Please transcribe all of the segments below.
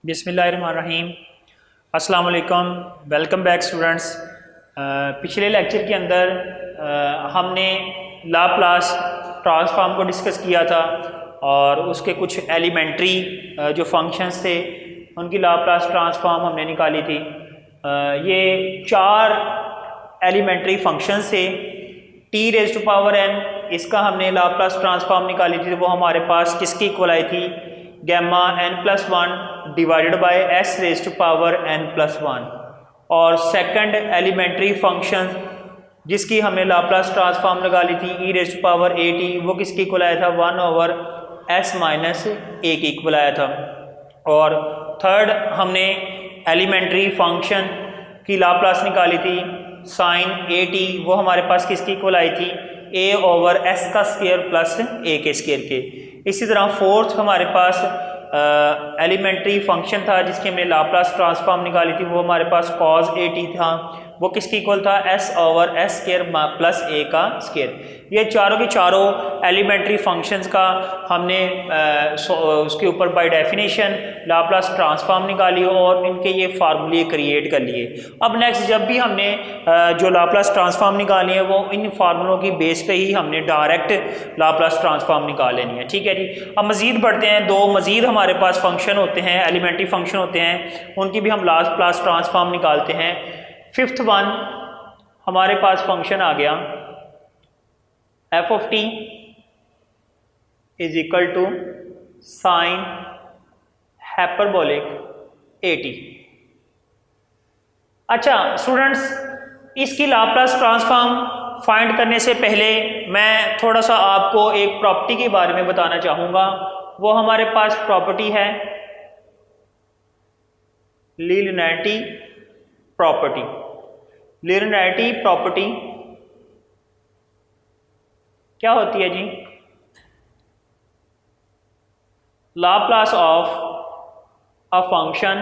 बिस्मिल्लाहिर्रहमानिर्रहीम। अस्सलाम वालेकुम, वेलकम बैक स्टूडेंट्स। पिछले लेक्चर के अंदर हमने लाप्लास ट्रांसफॉर्म को डिस्कस किया था और उसके कुछ एलिमेंट्री जो फंक्शंस थे उनकी लाप्लास ट्रांसफॉर्म हमने निकाली थी। ये 4 एलिमेंट्री फंक्शंस थे। T raise to power n, इसका हमने लाप्लास ट्रांसफॉर्म निकाली थी, तो वो हमारे पास किसकी इक्वल आई थी? Gamma n+1 divided by s raise to power n+1। और सेकंड एलिमेंट्री फंक्शन जिसकी हमने लाप्लास ट्रांसफॉर्म निकाली थी e raise to power at, वो किसकी इक्वल आया था? 1/s - a की इक्वल आया था। और थर्ड हमने एलिमेंट्री फंक्शन की लाप्लास निकाली थी साइन at, वो हमारे पास किसकी इक्वल आई थी? a/s² + a के स्क्वायर के। इसी तरह फोर्थ हमारे पास एलिमेंट्री फंक्शन था जिसकी हमने लाप्लास ट्रांसफॉर्म निकाली थी, वो हमारे पास cos at था, वो किसकी इक्वल था? s/s² + a का स्क्वायर। ये चारों की चारों एलिमेंट्री फंक्शंस का हमने उसके ऊपर बाय डेफिनेशन लाप्लास ट्रांसफॉर्म निकाली और इनके ये फार्मूले क्रिएट कर लिए। अब नेक्स्ट जब भी हमने जो लाप्लास ट्रांसफॉर्म निकाली है वो इन फार्मूलों की बेस पे ही हमने डायरेक्ट लाप्लास ट्रांसफॉर्म निकाल लेनी है। ठीक है जी। अब मज़ीद बढ़ते हैं। 2 मज़ीद हमारे पास फंक्शन होते हैं, एलिमेंट्री फंक्शन होते हैं, उनकी भी हम लाप्लास ट्रांसफॉर्म निकालते हैं। 5th वन हमारे पास फंक्शन आ गया f(t) = साइन हाइपरबोलिक at। अच्छा स्टूडेंट्स, इसकी लाप्लास ट्रांसफॉर्म फाइंड करने से पहले मैं थोड़ा सा आपको एक प्रॉपर्टी के बारे में बताना चाहूँगा। वो हमारे पास प्रॉपर्टी है लीनियरिटी प्रॉपर्टी। लीनियरिटी प्रॉपर्टी क्या होती है जी? Laplace of a function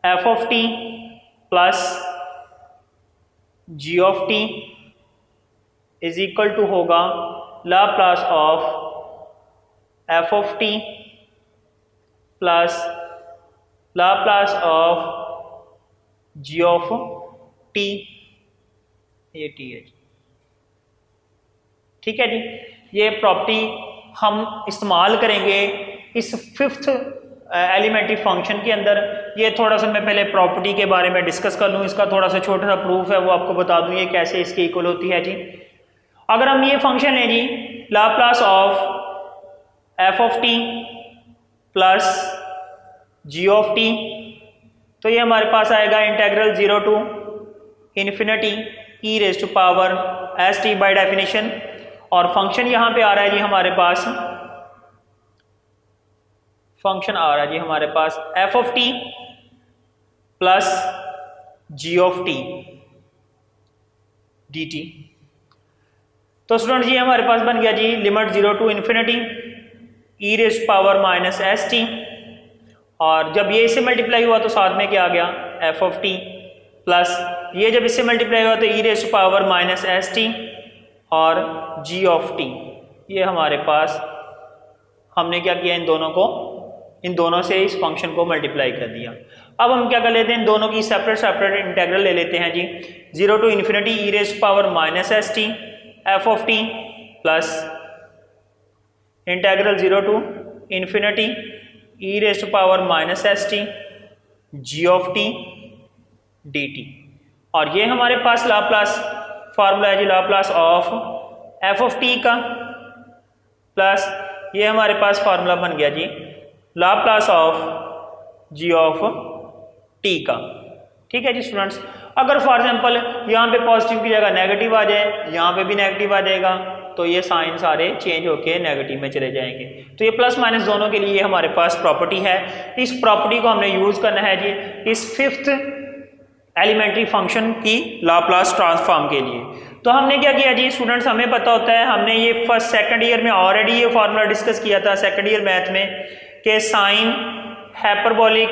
f(t) plus g(t) = होगा Laplace of f(t) plus Laplace of g(t). ये t है। ठीक है जी। ये प्रॉपर्टी हम इस्तेमाल करेंगे इस 5th एलिमेंट्री फंक्शन के अंदर। ये थोड़ा सा मैं पहले प्रॉपर्टी के बारे में डिस्कस कर लूँ। इसका थोड़ा सा छोटा सा प्रूफ है वो आपको बता दूँ ये कैसे इसकी इक्वल होती है जी। अगर हम ये फंक्शन है जी Laplace of f(t) plus g(t), तो ये हमारे पास आएगा integral 0 to infinity e raise to power st by definition. और फंक्शन यहाँ पे आ रहा है जी हमारे पास, फंक्शन आ रहा है जी हमारे पास f(t) प्लस g(t) dt। तो स्टूडेंट जी हमारे पास बन गया जी limit 0 to infinity e raise to power -st। और जब ये इससे मल्टीप्लाई हुआ तो साथ में क्या आ गया? f(t) प्लस ये जब इससे मल्टीप्लाई हुआ तो e raise to power -st और g(t). ये हमारे पास हमने क्या किया? इन दोनों से इस फंक्शन को मल्टीप्लाई कर दिया। अब हम क्या कर लेते हैं? इन दोनों की सेपरेट इंटीग्रल ले लेते हैं जी। 0 to infinity e raise to power -st f(t) plus integral 0 to infinity e raise to power -st g(t) dt। और ये हमारे पास लाप्लास फार्मूला है जी लाप्लास ऑफ f(t) का, प्लस ये हमारे पास फार्मूला बन गया जी लाप्लास ऑफ g(t) का। ठीक है जी स्टूडेंट्स। अगर फॉर एग्जांपल यहाँ पे पॉजिटिव की जगह नेगेटिव आ जाए, यहाँ पे भी नेगेटिव आ जाएगा, तो ये साइन सारे चेंज होके नेगेटिव में चले जाएंगे। तो ये प्लस माइनस दोनों के लिए हमारे पास प्रॉपर्टी है। इस प्रॉपर्टी को हमने यूज करना है जी इस 5th एलिमेंट्री फंक्शन की लाप्लास ट्रांसफॉर्म के लिए। तो हमने क्या किया जी स्टूडेंट्स, हमें पता होता है, हमने ये फर्स्ट सेकंड ईयर में ऑलरेडी ये फार्मूला डिस्कस किया था सेकंड ईयर मैथ में कि साइन हाइपरबोलिक,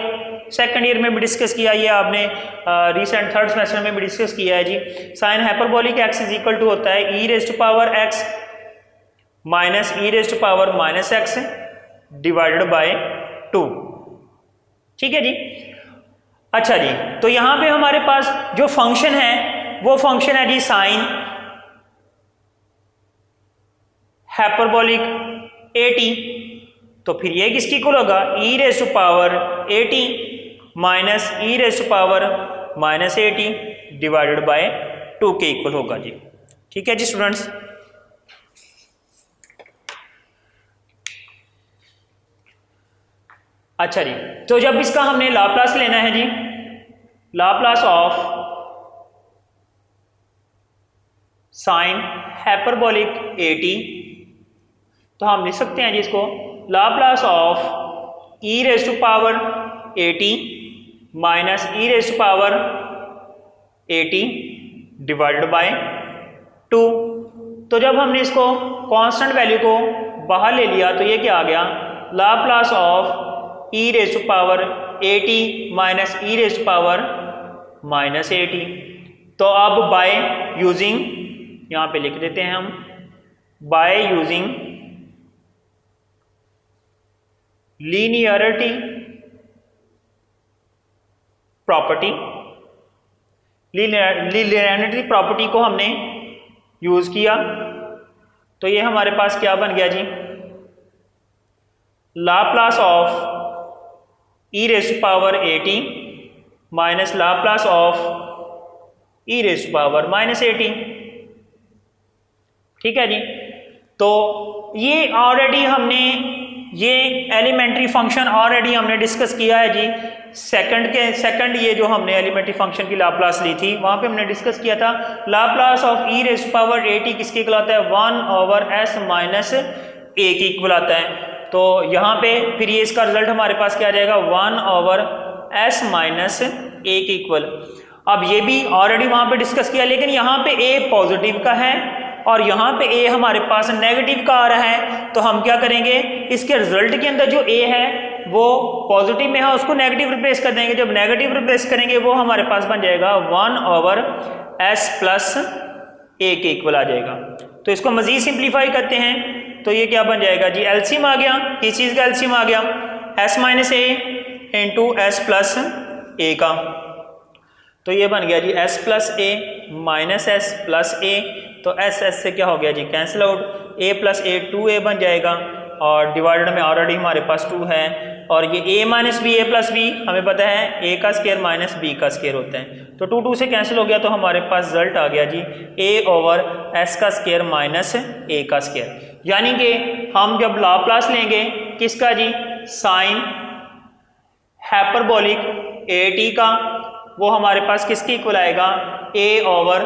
सेकंड ईयर में भी डिस्कस किया, ये आपने रिसेंट थर्ड सेमेस्टर में भी डिस्कस किया है जी। साइन हाइपरबोलिक x = होता है e raise to power x minus e raise to power -x divided by 2। ठीक है जी। अच्छा जी, तो यहां पे हमारे पास जो फंक्शन है वो फंक्शन है जी साइन हाइपरबोलिक AT। तो फिर ये किसकी इक्वल होगा, e raise to power AT minus e raise to power minus AT divided by 2 के इक्वल होगा जी। ठीक है जी स्टूडेंट्स। अच्छा जी, तो जब इसका हमने लाप्लास लेना है जी, Laplace of sine hyperbolic AT, तो हम लिख सकते हैं जी इसको Laplace of e raise to power AT minus e raise to power AT divided by 2। तो जब हमने इसको कांस्टेंट वैल्यू को बाहर ले लिया तो ये क्या आ गया, Laplace of e raise to power AT minus e raise to power minus AT। तो अब बाय यूजिंग, यहां पे लिख देते हैं हम, by using linearity property, linearity property को हमने यूज किया तो ये हमारे पास क्या बन गया जी, Laplace of e raise to power AT minus Laplace of e raise to power minus AT। ठीक है जी। तो ये ऑलरेडी हमने ये एलिमेंट्री फंक्शन ऑलरेडी हमने डिस्कस किया है जी। सेकंड ये जो हमने एलिमेंट्री फंक्शन की लाप्लास ली थी वहां पे हमने डिस्कस किया था Laplace of e raise to power AT किसके इक्वल आता है, 1/s माइनस A के इक्वल आता है। तो यहाँ पे फिर ये इसका रिजल्ट हमारे पास क्या आ जाएगा, 1/s माइनस A के इक्वल। अब ये भी ऑलरेडी वहां पे डिस्कस किया, लेकिन यहाँ पे A पॉजिटिव का है और यहाँ पे A हमारे पास नेगेटिव का आ रहा है। तो हम क्या करेंगे, इसके रिजल्ट के अंदर जो A है वो पॉजिटिव में है, उसको नेगेटिव रिप्लेस कर देंगे। जब नेगेटिव रिप्लेस करेंगे वो हमारे पास बन जाएगा 1/s प्लस A के इक्वल आ जाएगा। तो इसको मजीद सिंप्लीफाई करते हैं तो ये क्या बन जाएगा जी, एलसीएम आ गया, किस चीज का एलसीएम आ गया, s minus A into s plus A का। तो ये बन गया जी s plus A minus s plus A। तो s से क्या हो गया जी, cancel out, a plus A 2a बन जाएगा और डिवाइडेड में ऑलरेडी हमारे पास 2 है और ये a minus B a plus B हमें पता है a का स्क्वायर माइनस b का स्क्वायर होता है। तो 2 से कैंसिल हो गया तो हमारे पास रिजल्ट आ गया जी a ओवर s का स्क्वायर माइनस a का स्क्वायर। यानी कि हम जब लाप्लास लेंगे किसका जी, साइन हाइपरबोलिक AT का, वो हमारे पास किसके इक्वल आएगा, a ओवर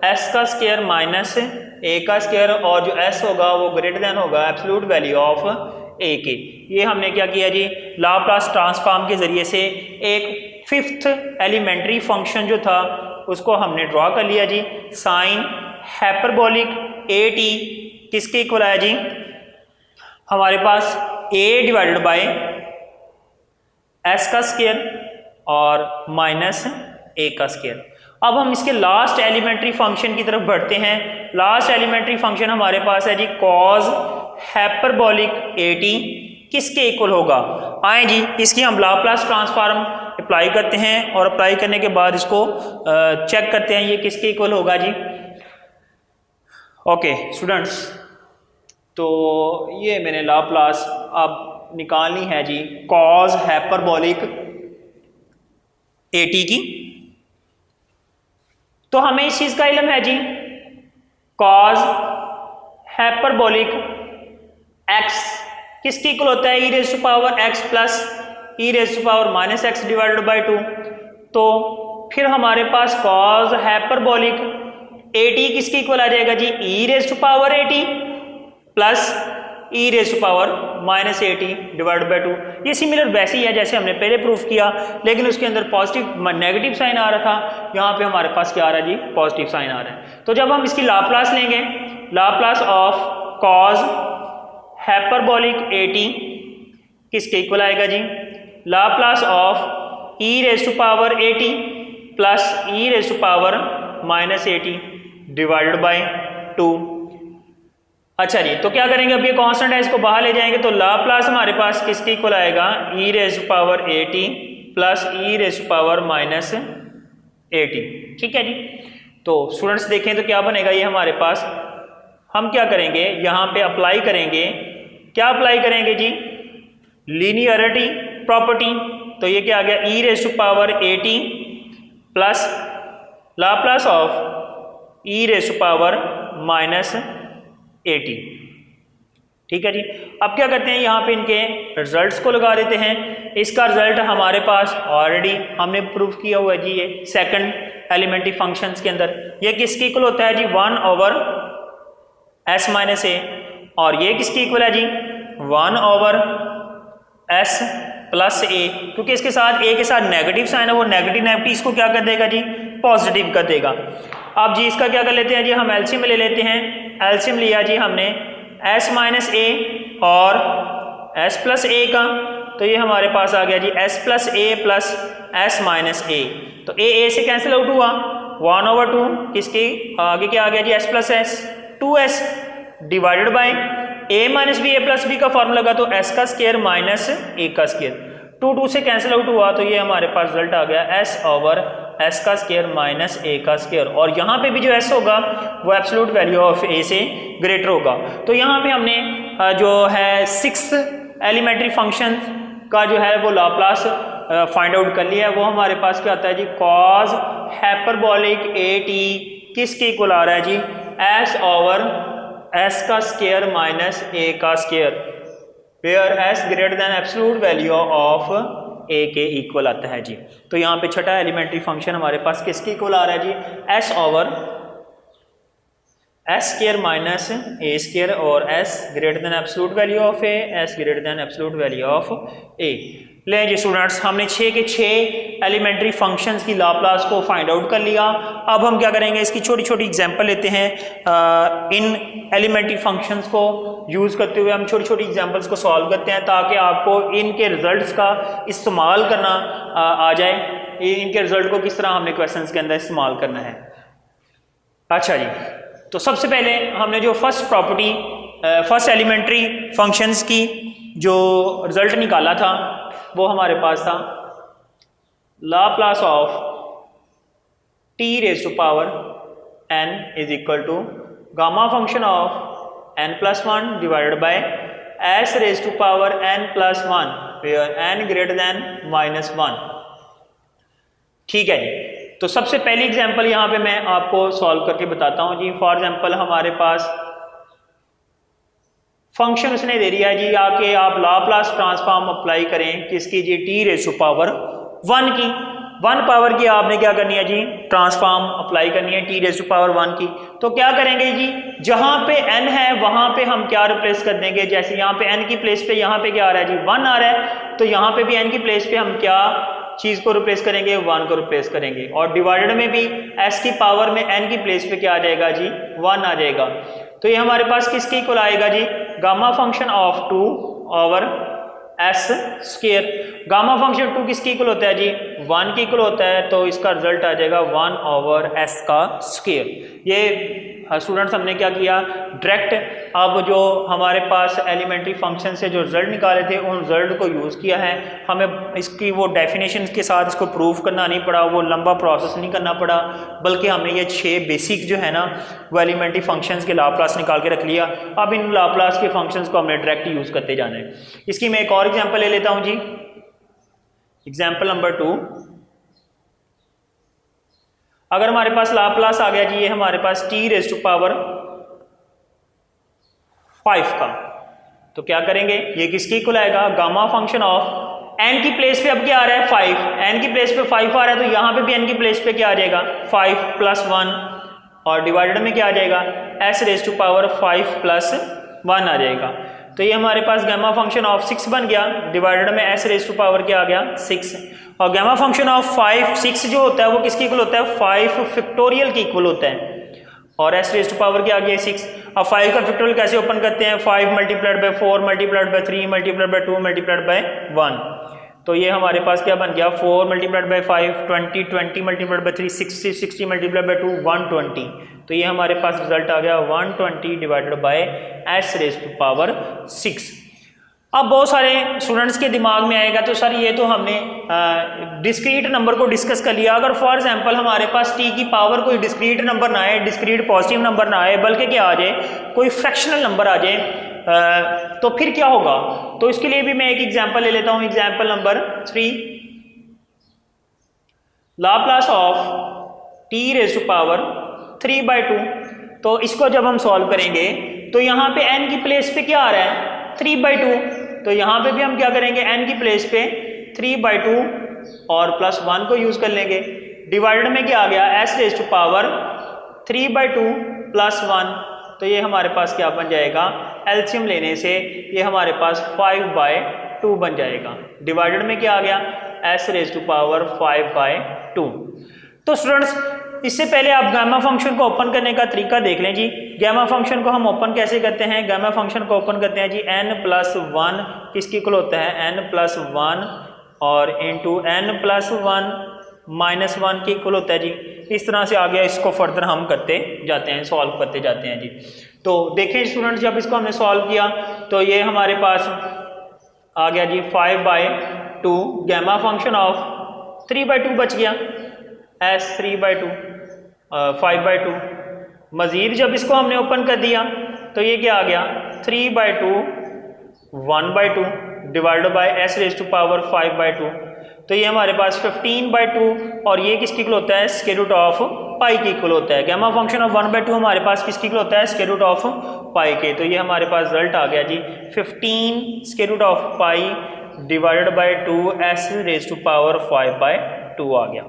s का स्क्वायर माइनस a का स्क्वायर और जो s होगा वो ग्रेटर देन होगा एब्सोल्यूट वैल्यू ऑफ a के। ये हमने क्या किया जी, लाप्लास ट्रांसफॉर्म के जरिए से एक फिफ्थ एलिमेंट्री फंक्शन जो था उसको हमने ड्रॉ कर लिया जी। साइन हाइपरबोलिक AT किसके इक्वल आया जी, हमारे पास a डिवाइडेड बाय s का स्क्वायर और माइनस a का स्क्वायर। अब हम इसके लास्ट एलिमेंट्री फंक्शन की तरफ बढ़ते हैं। लास्ट एलिमेंट्री फंक्शन हमारे पास है जी कॉज हाइपरबोलिक AT किसके इक्वल होगा। आए जी इसकी हम लाप्लास ट्रांसफॉर्म अप्लाई करते हैं और अप्लाई करने के बाद इसको चेक करते हैं ये किसके इक्वल होगा जी। ओके स्टूडेंट्स, तो ये मैंने लाप्लास अब निकालनी है जी कॉज हाइपरबोलिक AT की। तो हमें इस चीज का इल्म है जी, कॉज हाइपरबोलिक x किसके इक्वल होता है, e raise to power x plus e raise to power minus x divided by 2। तो फिर हमारे पास कॉज हाइपरबोलिक AT किसके इक्वल आ जाएगा जी, e raise to power AT plus e raise to power minus AT divided by 2। ये similar वैसे ही है जैसे हमने पहले प्रूफ किया, लेकिन उसके अंदर पॉजिटिव नेगेटिव साइन आ रहा था, यहाँ पे हमारे पास क्या आ रहा है जी, पॉजिटिव साइन आ रहा है। तो जब हम इसकी लाप्लास लेंगे, Laplace of cos hyperbolic AT किसके इक्वल आएगा जी, Laplace of e raise to power AT plus e raise to power minus AT divided by 2। अच्छा जी, तो क्या करेंगे, अब ये कांस्टेंट है इसको बाहर ले जाएंगे तो लाप्लास हमारे पास किसके इक्वल आएगा, e raise to power AT plus E raise to power minus A T. ठीक है जी। तो स्टूडेंट्स देखें तो क्या बनेगा ये हमारे पास, हम क्या करेंगे यहाँ पे अप्लाई करेंगे, क्या अप्लाई करेंगे जी, लीनियरिटी प्रॉपर्टी। तो ये क्या आ गया, E raise to power A T plus Laplace of E raise to power minus A T. ठीक है जी। अब क्या करते हैं, यहाँ पे इनके रिजल्ट्स को लगा देते हैं। इसका रिजल्ट हमारे पास ऑलरेडी हमने प्रूफ किया हुआ है जी, ये सेकंड एलिमेंट्री फंक्शंस के अंदर ये किसके इक्वल होता है जी, 1 ओवर एस माइनस ए, और ये किसके इक्वल है जी, 1 ओवर एस प्लस ए, क्योंकि इसके साथ ए के साथ नेगेटिव साइन है, वो नेगेटिव नेगेटिव इसको क्या कर देगा जी, पॉजिटिव कर देगा। अब जी इसका क्या कर लेते हैं जी, हम एलसीएम ले लेते हैं। एलसीएम लिया जी हमने एस माइनस ए और एस प्लस ए का, तो ये हमारे पास आ गया जी एस प्लस ए प्लस एस माइनस ए। तो ए से कैंसिल आउट हुआ, 1 ओवर 2 किसके आगे क्या आ गया जी, S plus S, 2s divided by A minus B, A plus B का फॉर्मूला लगा तो एस का स्क्वायर माइनस ए का स्क्वायर, 2 से कैंसिल आउट हुआ, तो ये हमारे पास रिजल्ट आ गया एस ओवर एस का स्क्वायर माइनस ए का स्क्वायर। और यहाँ पे भी जो एस होगा वो एब्सोल्यूट वैल्यू ऑफ ए से ग्रेटर होगा। तो यहाँ पे हमने जो है 6th एलिमेंट्री फंक्शन का जो है वो लाप्लास फाइंड आउट कर लिया है। वो हमारे पास क्या आता है जी, कॉज हाइपरबोलिक ए टी किसके इक्वल आ रहा है जी, एस ओवर एस का स्क्वायर माइनस ए का square, where S greater than absolute value of A के इक्वल आता है जी। तो यहाँ पे छठा एलिमेंट्री फंक्शन हमारे पास किसके इक्वल आ रहा है जी, S over S square minus A square और S greater than absolute value of A, S greater than absolute value of A. लें जी स्टूडेंट्स, हमने 6 के 6 एलिमेंट्री फंक्शंस की लाप्लास को फाइंड आउट कर लिया। अब हम क्या करेंगे, इसकी छोटी छोटी एग्जांपल लेते हैं। इन एलिमेंट्री फंक्शंस को यूज़ करते हुए हम छोटी छोटी एग्जांपल्स को सॉल्व करते हैं, ताकि आपको इनके रिजल्ट्स का इस्तेमाल करना आ जाए। इनके रिजल्ट को किस तरह हमने क्वेश्चंस के अंदर इस्तेमाल करना है। अच्छा जी, तो सबसे पहले हमने जो फर्स्ट एलिमेंट्री फंक्शंस की जो रिजल्ट निकाला था वो हमारे पास था Laplace of T raise to power n is equal to gamma function of n plus 1 divided by s raise to power n plus 1 where n greater than -1। ठीक है जी। तो सबसे पहली एग्जांपल यहाँ पे मैं आपको सॉल्व करके बताता हूँ जी। फॉर एग्जांपल हमारे पास फंक्शन उसने दे दिया है जी, आके आप लाप्लास ट्रांसफॉर्म अप्लाई करें किसकी जी, टी रेज़ टू पावर 1 की। 1 पावर की आपने क्या करनी है जी, ट्रांसफॉर्म अप्लाई करनी है टी रेज़ टू पावर 1 की। तो क्या करेंगे जी, जहां पे n है वहां पे हम क्या रिप्लेस कर देंगे, जैसे यहाँ पे n की प्लेस पे यहाँ पे क्या आ रहा है जी, 1 आ रहा है, तो यहाँ पे भी n की प्लेस पे हम क्या चीज को रिप्लेस करेंगे, 1 को रिप्लेस करेंगे। और डिवाइडेड में भी s की पावर में n की प्लेस पे क्या आ जाएगा जी, 1 आ जाएगा। तो ये हमारे पास किसके इक्वल आएगा जी, gamma function of 2 over S square. Gamma function 2 किसके इक्वल होता है जी, 1 के इक्वल होता है, तो इसका रिजल्ट आ जाएगा 1 ओवर एस का स्क्वायर। ये स्टूडेंट्स हमने क्या किया, डायरेक्ट अब जो हमारे पास एलिमेंट्री फंक्शन से जो रिजल्ट निकाले थे उन रिजल्ट को यूज़ किया है। हमें इसकी वो डेफिनेशन के साथ इसको प्रूव करना नहीं पड़ा, वो लंबा प्रोसेस नहीं करना पड़ा, बल्कि हमने ये 6 बेसिक जो है ना वो एलिमेंट्री फंक्शंस के लाप्लास निकाल के रख लिया। अब इन लाप्लास के फंक्शंस को हमने डायरेक्ट यूज़ करते जाना है। इसकी मैं एक और एग्जाम्पल ले लेता हूँ जी। एग्जाम्पल नंबर 2, अगर हमारे पास लाप्लास आ गया जी, ये हमारे पास टी रेज़ टू पावर 5 का, तो क्या करेंगे, ये किसके इक्वल आएगा, गामा फंक्शन ऑफ n की प्लेस पे अब क्या आ रहा है 5, n की प्लेस पे 5 आ रहा है, तो यहाँ पे भी n की प्लेस पे क्या आ जाएगा 5 प्लस 1, और डिवाइडेड में क्या आ जाएगा s raise to power 5 plus 1 आ जाएगा। तो ये हमारे पास गामा फंक्शन ऑफ 6 बन गया, डिवाइडेड में s रेज़ टू पावर क्या आ गया 6, और गामा फंक्शन ऑफ 6 जो होता है वो किसके इक्वल होता है 5 फैक्टोरियल के इक्वल होता है, और s रेज़ टू पावर क्या आ गया 6। अब 5 का फैक्टोरियल कैसे ओपन करते हैं, 5 multiplied by 4 multiplied by 3 multiplied by 2 multiplied by 1, तो ये हमारे पास क्या बन गया 4 multiplied by 5 20, 20 multiplied by 3 60, 60 multiplied by 2 120, तो ये हमारे पास रिजल्ट आ गया 120 divided by s raise to power 6। अब बहुत सारे स्टूडेंट्स के दिमाग में आएगा तो सर ये तो हमने डिस्क्रीट नंबर को डिस्कस कर लिया। अगर फॉर एग्जांपल हमारे पास टी की पावर कोई डिस्क्रीट नंबर ना आए, डिस्क्रीट पॉजिटिव नंबर ना आए, बल्कि क्या आ जाए, कोई फ्रैक्शनल नंबर आ जाए, तो फिर क्या होगा? तो इसके लिए भी मैं एक एग्जांपल ले लेता हूँ। Example number 3, Laplace of T raise to power 3/2। तो इसको जब हम सॉल्व करेंगे तो यहाँ पे n की प्लेस पे क्या आ रहा है? 3/2। तो यहाँ पे भी हम क्या करेंगे? n की प्लेस पे 3/2 और +1 को यूज कर लेंगे। डिवाइडेड में क्या आ गया? s raise to power 3/2 +1। तो ये हमारे पास क्या बन जाएगा? एलसीएम लेने से ये हमारे पास 5/2 बन जाएगा। डिवाइडेड में क्या आ गया? s raise to power 5/2। तो स्टूडेंट्स इससे पहले आप गामा फंक्शन को ओपन करने का तरीका देख लें जी। गामा फंक्शन को हम ओपन कैसे करते हैं? गामा फंक्शन को ओपन करते हैं जी n+1 किसकी इक्वल होता है? n+1 और इंटू n+1 -1 की इक्वल होता है जी। इस तरह से आ गया। इसको फर्दर हम करते जाते हैं, सॉल्व करते जाते हैं जी। तो देखें स्टूडेंट्स, जब इसको हमने सॉल्व किया तो ये हमारे पास आ गया जी 5/2। गामा फंक्शन ऑफ 3/2 बच गया, s 3/2 5/2। मजीद जब इसको हमने ओपन कर दिया तो ये क्या आ गया? 3/2 1/2 divided by s raise to power 5/2। तो ये हमारे पास 15/2 और ये किसकी इक्वल होता है? स्क्वायर रूट ऑफ पाई की इक्वल होता है। गामा फंक्शन ऑफ 1/2 हमारे पास किसकी इक्वल होता है? स्क्वायर रूट ऑफ पाई के। तो ये हमारे पास रिजल्ट आ गया जी 15 square root of pi divided by 2 s raise to power 5/2 आ गया।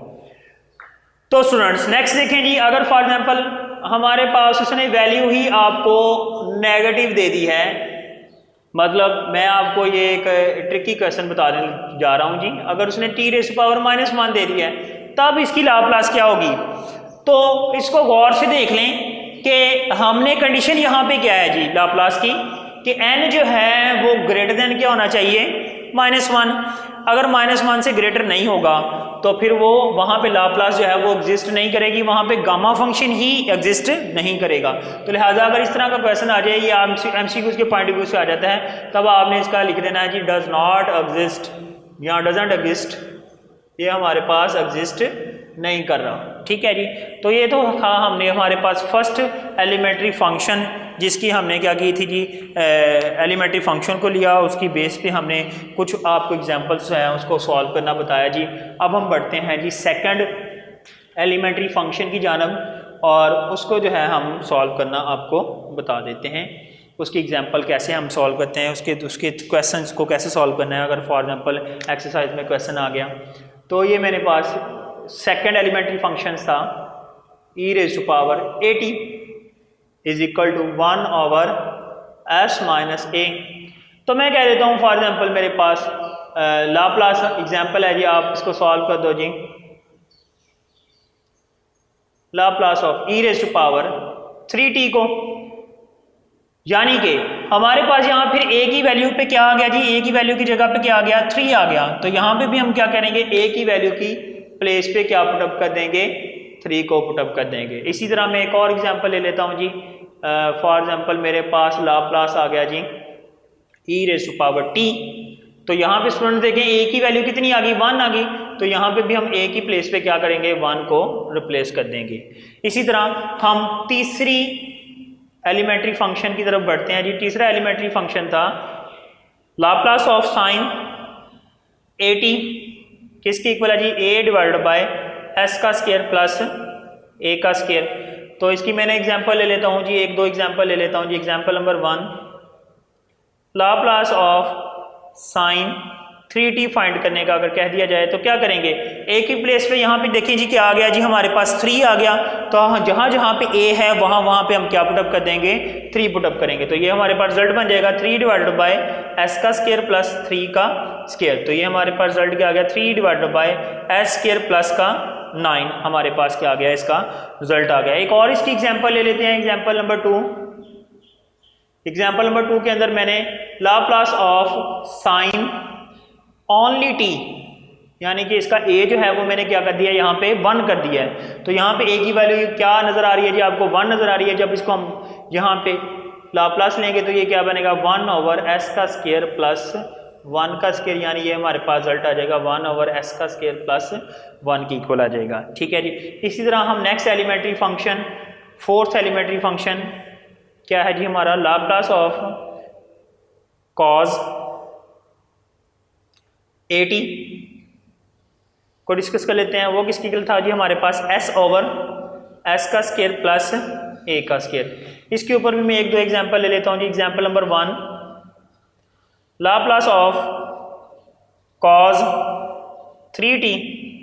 तो स्टूडेंट्स नेक्स्ट देखें जी, अगर फॉर एग्जांपल हमारे पास उसने वैल्यू ही आपको नेगेटिव दे दी है, मतलब मैं आपको ये एक ट्रिकी क्वेश्चन बताने जा रहा हूं जी। अगर उसने टी रेज़ टू पावर -1 दे दी है तब इसकी लाप्लास क्या होगी? तो इसको गौर से देख लें कि हमने कंडीशन यहाँ पे क्या है जी लाप्लास की, कि n जो है वो ग्रेटर देन क्या होना चाहिए? -1। अगर -1 से ग्रेटर नहीं होगा तो फिर वो वहाँ पे लाप्लास जो है वो एग्जिस्ट नहीं करेगी, वहाँ पे गामा फंक्शन ही एग्जिस्ट नहीं करेगा। तो लिहाजा अगर इस तरह का क्वेश्चन आ जाए, या एमसीक्यूज के पॉइंट ऑफ व्यू से आ जाता है, तब आपने इसका लिख देना है जी डज नॉट एग्जिस्ट या डजंट एग्जिस्ट, ये हमारे पास एग्जिस्ट नहीं कर रहा। ठीक है जी। तो ये तो था हमने हमारे पास फर्स्ट एलिमेंट्री फंक्शन, जिसकी हमने क्या की थी जी, एलिमेंट्री फंक्शन को लिया, उसकी बेस पे हमने कुछ आपको एग्जांपल्स हैं उसको सॉल्व करना बताया जी। अब हम बढ़ते हैं जी सेकंड एलिमेंट्री फंक्शन की जानब, और उसको जो है हम सॉल्व करना आपको बता देते हैं। उसकी एग्जांपल कैसे हम सॉल्व करते हैं, उसके क्वेश्चंस को कैसे सॉल्व करना है। अगर फॉर एग्जांपल एक्सरसाइज में क्वेश्चन आ गया तो ये मेरे पास सेकंड एलिमेंट्री फंक्शन था e raise to power 80 is equal to 1/s-a। तो मैं कह देता हूँ फॉर एग्जांपल मेरे पास लाप्लास एग्जांपल है जी, आप इसको सॉल्व कर दो जी। Laplace of e raise to power 3t को, यानी कि हमारे पास यहाँ फिर a की वैल्यू पे क्या आ गया जी? a की वैल्यू की जगह पे क्या आ गया? 3 आ गया। तो यहाँ पे भी हम क्या करेंगे? a की वैल्यू की प्लेस पे क्या पुटअप कर देंगे? 3 को पुटअप कर देंगे। इसी तरह मैं एक और एग्जांपल ले लेता हूँ जी। फॉर एग्जांपल मेरे पास लाप्लास आ गया जी e raise to power t। तो यहाँ पे स्टूडेंट देखें a की वैल्यू कितनी आ गई? 1 आ गई। तो यहाँ पे भी हम a की प्लेस पे क्या करेंगे? 1 को रिप्लेस कर देंगे। इसी तरह हम तीसरी एलिमेंट्री फंक्शन की तरफ बढ़ते हैं जी। तीसरा एलिमेंट्री फंक्शन था लाप्लास ऑफ साइन 80 किसकी इक्वल है जी? a डिवाइडेड बाय s का स्क्वायर प्लस a का स्क्वायर। तो इसकी मैंने एग्जांपल ले लेता हूँ जी, एक दो एग्जांपल ले लेता हूँ जी। Example number 1, Laplace of sine 3t find करने का अगर कह दिया जाए तो क्या करेंगे? a की प्लेस पे यहाँ पे देखिए जी क्या आ गया जी? हमारे पास 3 आ गया। तो जहाँ जहाँ पे a है वहाँ पे हम क्या पुटअप कर देंगे? 3 पुटअप करेंगे। तो ये हमारे पास रिजल्ट बन जाएगा 3 डिवाइडेड बाय s का स्क्वायर प्लस 3 का स्क्वायर। तो ये हमारे पास रिजल्ट क्या आ गया? 3 divided by s square plus का 9 हमारे पास क्या आ गया? इसका रिजल्ट आ गया। एक और इसकी एग्जाम्पल ले लेते हैं। Example number 2। एग्जाम्पल नंबर 2 के अंदर मैंने Laplace of sign only t, यानी कि इसका a जो है वो मैंने क्या कर दिया? यहाँ पे 1 कर दिया है। तो यहाँ पे a की वैल्यू क्या नजर आ रही है जी? आपको 1 नजर आ रही है। जब इसको हम यहाँ पे लाप्लास लेंगे तो ये क्या बनेगा 1 ओवर एस का स्क्वायर प्लस 1 का स्क्वायर, यानी ये हमारे पास रिजल्ट आ जाएगा 1 ओवर एस का स्क्वायर प्लस 1 की इक्वल आ जाएगा। ठीक है जी। इसी तरह हम next elementary function, fourth elementary function क्या है जी हमारा, लाप्लास ऑफ कॉज AT को डिस्कस कर लेते हैं। वो किसकी इक्वल था जी हमारे पास s ओवर s का स्क्वायर प्लस a का स्क्वायर। इसके ऊपर भी मैं एक दो एग्जांपल ले लेता हूं जी। Example number 1, Laplace of cos 3t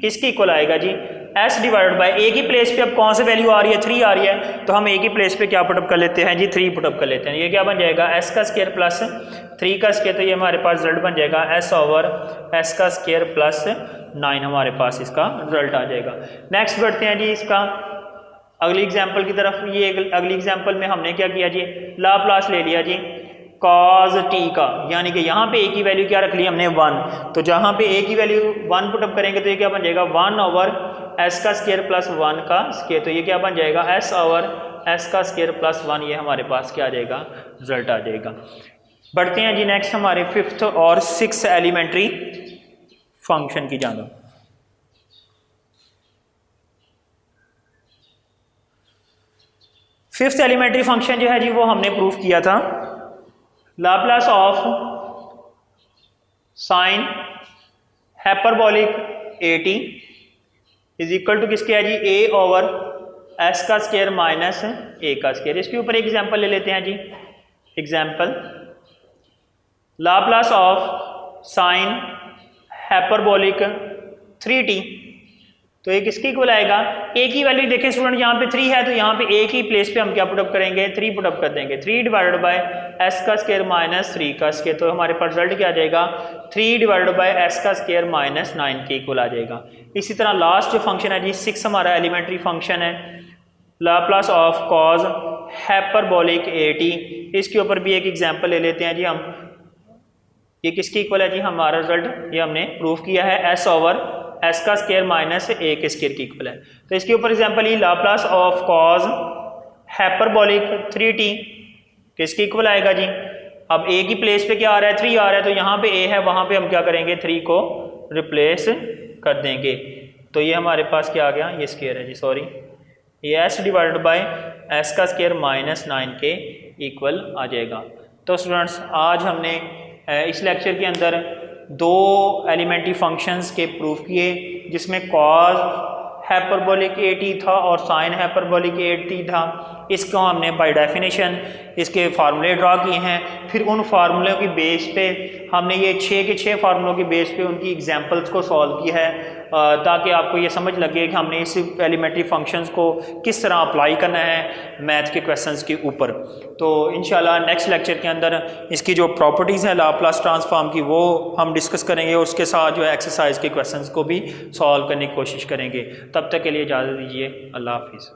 किसकी इक्वल आएगा जी, s डिवाइडेड बाय a की प्लेस पे अब कौन सी वैल्यू आ रही है, 3 आ रही है, तो हम a की प्लेस पे क्या पुटअप कर लेते हैं जी, 3 पुटअप कर लेते हैं। ये क्या बन जाएगा s का स्क्वायर प्लस 3 का स्क्वायर, तो ये हमारे पास रिजल्ट बन जाएगा s ओवर s का स्क्वायर प्लस 9 हमारे पास इसका रिजल्ट आ जाएगा। नेक्स्ट बढ़ते हैं जी इसका अगली एग्जांपल की तरफ। ये अगली एग्जांपल में हमने क्या किया जी, लाप्लास ले लिया जी cos t का, यानी कि यहाँ पे a की वैल्यू क्या रख ली हमने 1, तो जहाँ पे a की वैल्यू 1 पुटअप करेंगे तो ये क्या बन जाएगा 1 ओवर s का स्क्वायर प्लस 1 का स्क्वायर, तो ये क्या बन जाएगा s ओवर s का स्क्वायर प्लस 1, ये हमारे पास क्या आ जाएगा, रिजल्ट आ जाएगा। बढ़ते हैं जी नेक्स्ट हमारे फिफ्थ और सिक्स्थ एलिमेंट्री फंक्शन की जानिब। फिफ्थ एलिमेंट्री फंक्शन जो है जी वो हमने प्रूफ किया था, Laplace of sine hyperbolic AT is equal to किसके है जी, a ओवर s का स्क्वायर माइनस a का स्क्वायर। इसके ऊपर एग्जांपल ले लेते हैं जी। Example, Laplace of sine hyperbolic 3t, तो ये किसकी इक्वल आएगा, a की वैल्यू देखें स्टूडेंट यहाँ पे 3 है, तो यहाँ पे a की प्लेस पे हम क्या पुटअप करेंगे, 3 पुटअप कर देंगे। 3 डिवाइडेड बाय s का स्क्वायर माइनस 3 का स्क्वायर, तो हमारे पास रिजल्ट क्या आ जाएगा, 3 डिवाइडेड बाय s का स्क्वायर माइनस 9 के इक्वल आ जाएगा। इसी तरह लास्ट जो फंक्शन है जी 6 हमारा एलिमेंट्री फंक्शन है, Laplace of cos hyperbolic AT। इसके ऊपर भी एक एग्जाम्पल ले लेते हैं जी हम। ये किसकी इक्वल है जी, हमारा रिजल्ट ये हमने प्रूफ किया है s ओवर s का स्क्वायर माइनस a के स्क्वायर की इक्वल है। तो इसके ऊपर एग्जांपल ये Laplace of cos hyperbolic 3t किसकी इक्वल आएगा जी, अब a की प्लेस पे क्या आ रहा है, 3 आ रहा है, तो यहाँ पे a है, वहाँ पे हम क्या करेंगे, 3 को रिप्लेस कर देंगे। तो ये हमारे पास क्या आ गया, ये स्क्वायर है जी, सॉरी, ये s डिवाइडेड बाय s का स्क्वायर माइनस 9 के इक्वल आ जाएगा। तो स्टूडेंट्स आज हमने इस लेक्चर के अंदर 2 एलिमेंट्री फंक्शंस के प्रूफ किए, जिसमें कॉज हाइपरबोलिक AT था और साइन हाइपरबोलिक AT था। इसको हमने बाय डेफिनेशन इसके फार्मूले ड्रा किए हैं, फिर उन फार्मूलों की बेस पे हमने ये 6 के 6 फार्मूलों की बेस पे उनकी एग्जांपल्स को सॉल्व किया है, ताकि आपको ये समझ लगे कि हमने इस एलिमेंट्री फंक्शंस को किस तरह अप्लाई करना है मैथ के क्वेश्चंस के ऊपर। तो इंशाल्लाह नेक्स्ट लेक्चर के अंदर इसकी जो प्रॉपर्टीज़ हैं लाप्लास ट्रांसफॉर्म की वो हम डिस्कस करेंगे, और उसके साथ जो है एक्सरसाइज के क्वेश्चंस को भी सॉल्व करने की कोशिश करेंगे। तब तक के लिए इजाज़त दीजिए, अल्लाह हाफिज़।